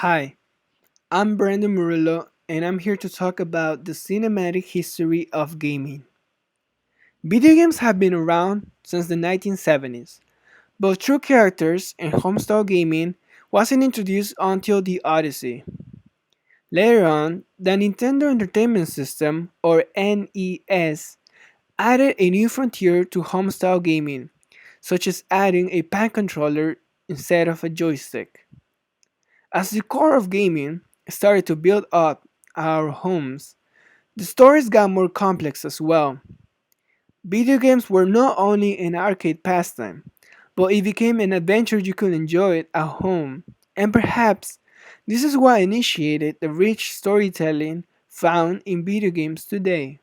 Hi, I'm Brandon Murillo, and I'm here to talk about the cinematic history of gaming. Video games have been around since the 1970s, but true characters and homestyle gaming wasn't introduced until the Odyssey. Later on, the Nintendo Entertainment System, or NES, added a new frontier to homestyle gaming, such as adding a pan controller instead of a joystick. As the core of gaming started to build up our homes, the stories got more complex as well. Video games were not only an arcade pastime, but it became an adventure you could enjoy at home. And perhaps this is what initiated the rich storytelling found in video games today.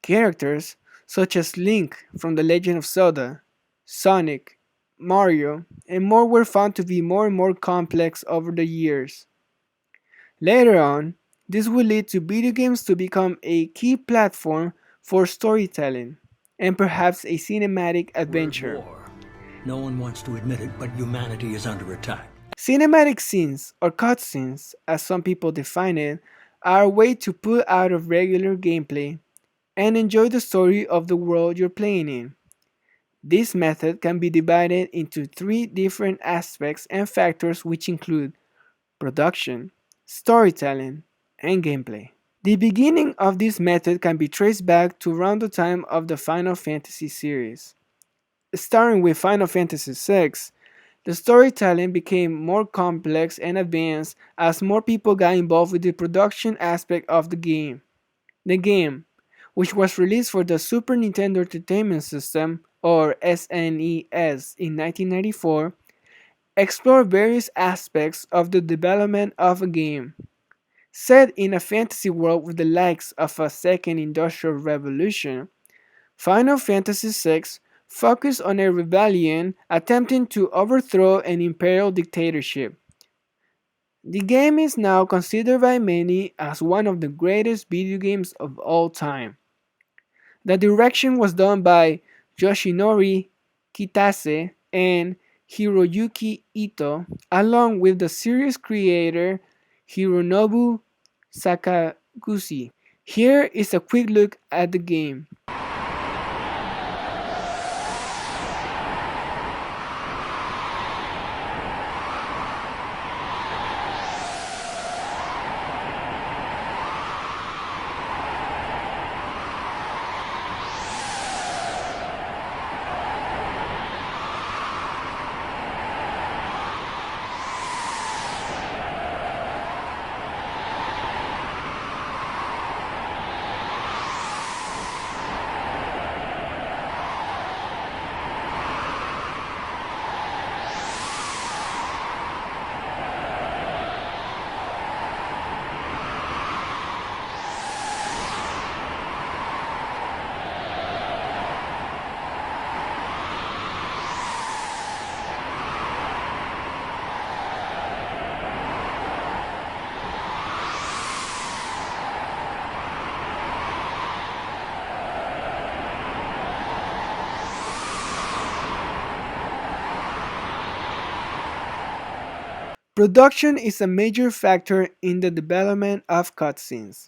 Characters such as Link from The Legend of Zelda, Sonic, Mario, and more were found to be more and more complex over the years. Later on, this would lead to video games to become a key platform for storytelling and perhaps a cinematic We're at adventure. war. No one wants to admit it, but humanity is under attack. Cinematic scenes, or cutscenes as some people define it, are a way to pull out of regular gameplay and enjoy the story of the world you're playing in. This method can be divided into three different aspects and factors, which include production, storytelling, and gameplay. The beginning of this method can be traced back to around the time of the Final Fantasy series. Starting with Final Fantasy VI, the storytelling became more complex and advanced as more people got involved with the production aspect of the game. The game, which was released for the Super Nintendo Entertainment System, or SNES, in 1994, explored various aspects of the development of a game. Set in a fantasy world with the likes of a second industrial revolution, Final Fantasy VI focused on a rebellion attempting to overthrow an imperial dictatorship. The game is now considered by many as one of the greatest video games of all time. The direction was done by Yoshinori Kitase and Hiroyuki Ito, along with the series creator Hironobu Sakaguchi. Here is a quick look at the game. Production is a major factor in the development of cutscenes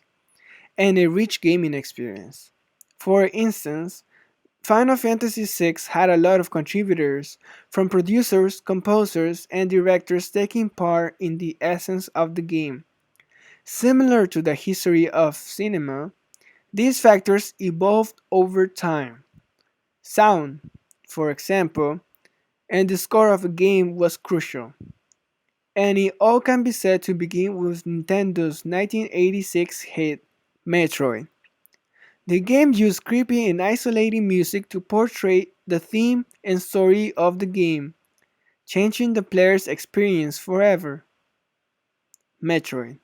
and a rich gaming experience. For instance, Final Fantasy VI had a lot of contributors, from producers, composers, and directors taking part in the essence of the game. Similar to the history of cinema, these factors evolved over time. Sound, for example, and the score of a game was crucial. And it all can be said to begin with Nintendo's 1986 hit Metroid. The game used creepy and isolating music to portray the theme and story of the game, changing the player's experience forever. Metroid.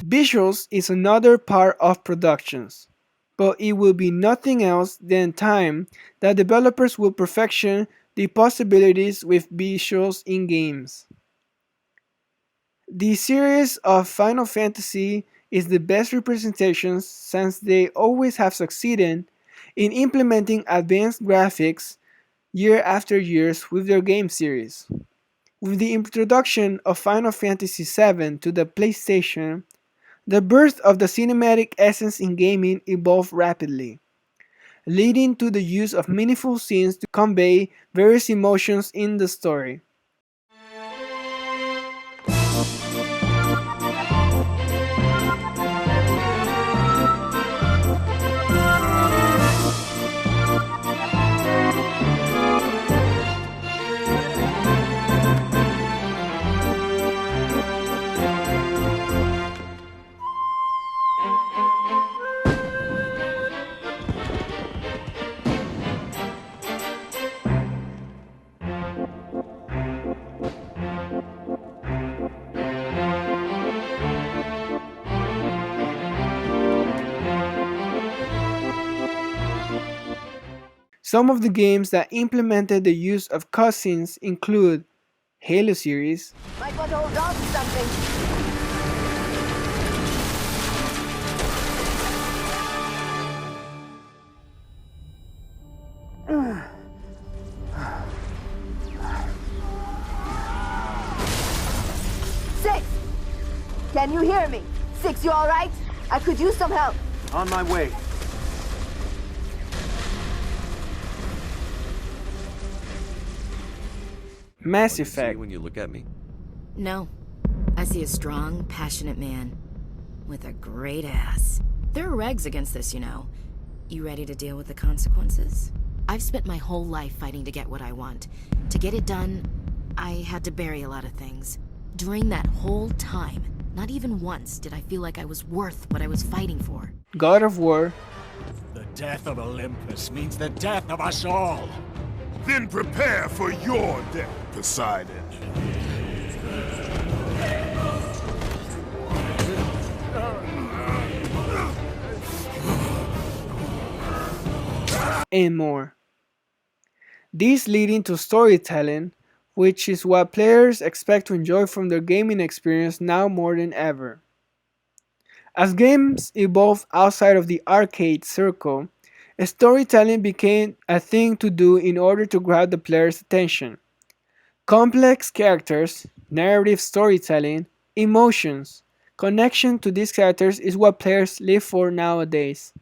Visuals is another part of productions. but it will be nothing else than time that developers will perfection the possibilities with visuals in games. The series of Final Fantasy is the best representation since they always have succeeded in implementing advanced graphics year after year with their game series. With the introduction of Final Fantasy VII to the PlayStation, the birth of the cinematic essence in gaming evolved rapidly, leading to the use of meaningful scenes to convey various emotions in the story. Some of the games that implemented the use of cutscenes include Halo series, Might want to hold on to something. Six! Can you hear me? Six, you alright? I could use some help. On my way. Mass See Effect, when you look at me? No. I see a strong, passionate man. With a great ass. There are regs against this, you know. You ready to deal with the consequences? I've spent my whole life fighting to get what I want. To get it done, I had to bury a lot of things. During that whole time, not even once did I feel like I was worth what I was fighting for. God of War, The death of Olympus means the death of us all. Then prepare for your death, Poseidon. and more. These leading to storytelling, which is what players expect to enjoy from their gaming experience now more than ever. As games evolved outside of the arcade circle, storytelling became a thing to do in order to grab the player's attention. Complex characters, narrative storytelling, emotions, connection to these characters is what players live for nowadays.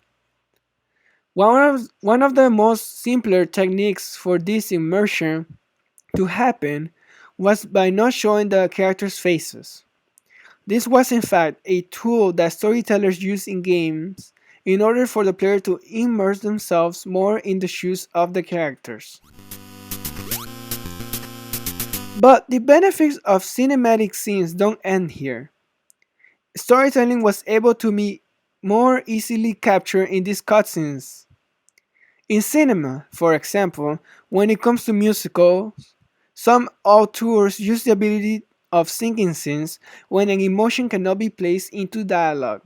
One of the most simpler techniques for this immersion to happen was by not showing the characters' faces. This was in fact a tool that storytellers use in games in order for the player to immerse themselves more in the shoes of the characters. But the benefits of cinematic scenes don't end here. Storytelling was able to be more easily captured in these cutscenes. In cinema, for example, when it comes to musicals, some auteurs use the ability of syncing scenes when an emotion cannot be placed into dialogue.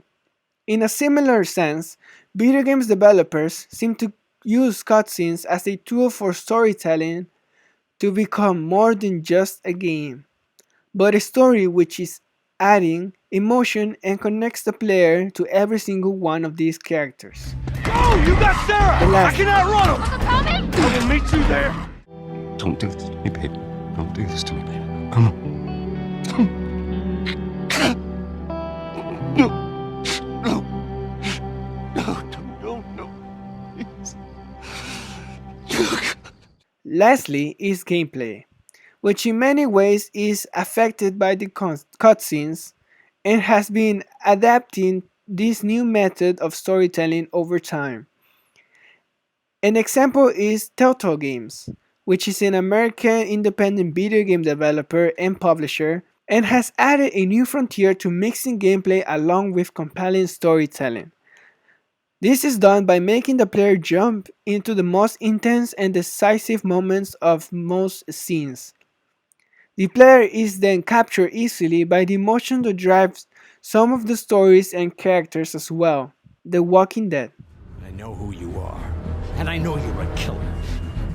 In a similar sense, video games developers seem to use cutscenes as a tool for storytelling to become more than just a game, but a story which is adding emotion and connects the player to every single one of these characters. Oh, you got Sarah! The last- I can outrun him! I will meet you there. Don't do this to me, baby. Don't do this to me, baby. Come on. No. No. No. Please. Lastly is gameplay, which in many ways is affected by the cutscenes and has been adapting this new method of storytelling over time. An example is Telltale Games, which is an American independent video game developer and publisher and has added a new frontier to mixing gameplay along with compelling storytelling. This is done by making the player jump into the most intense and decisive moments of most scenes. The player is then captured easily by the emotion that drives some of the stories and characters as well. The Walking Dead. know who you are. And I know you're a killer.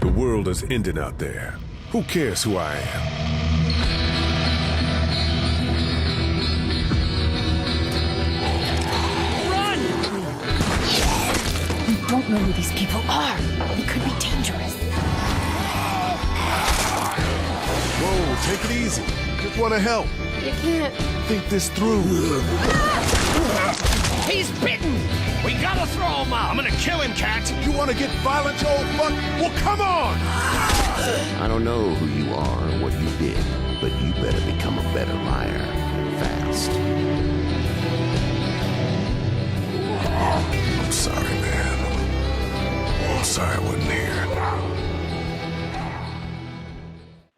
The world is ending out there. Who cares who I am? You don't know who these people are. They could be dangerous. Whoa, take it easy. Just want to help. You can't. Think this through. He's bitten! We gotta throw him out! I'm gonna kill him, Cat. You want to get violent, you old fuck? Well, come on! I don't know who you are or what you did, but you better become a better liar. Fast. I'm sorry, man. I'm sorry I wasn't here.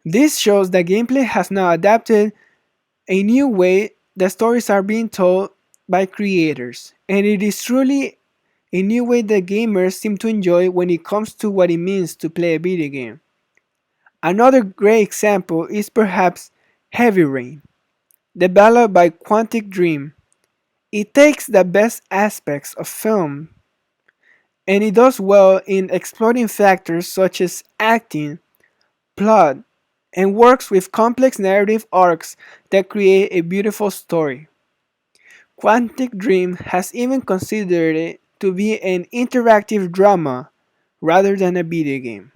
This shows that gameplay has now adapted a new way that stories are being told by creators, and it is truly a new way that gamers seem to enjoy when it comes to what it means to play a video game. Another great example is perhaps Heavy Rain, developed by Quantic Dream. It takes the best aspects of film, and it does well in exploring factors such as acting, plot, and works with complex narrative arcs that create a beautiful story. Quantic Dream has even considered it to be an interactive drama rather than a video game.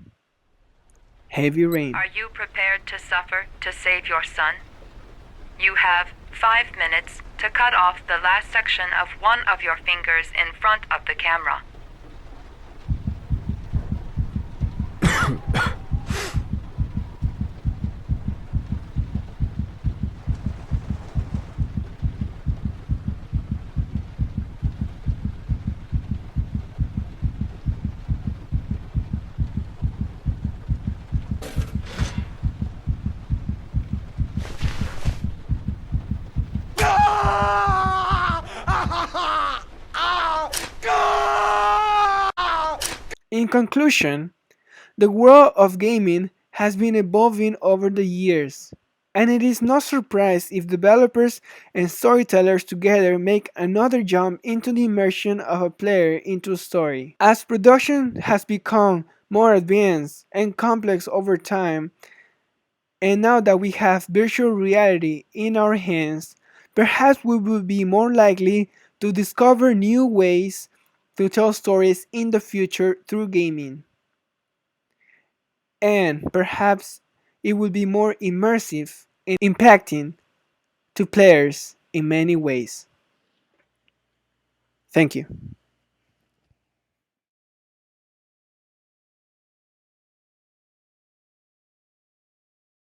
Heavy Rain. Are you prepared to suffer to save your son? You have 5 minutes to cut off the last section of one of your fingers in front of the camera. In conclusion, the world of gaming has been evolving over the years, and it is no surprise if developers and storytellers together make another jump into the immersion of a player into a story. As production has become more advanced and complex over time, and now that we have virtual reality in our hands, perhaps we will be more likely to discover new ways to tell stories in the future through gaming. And perhaps it will be more immersive and impacting to players in many ways. Thank you.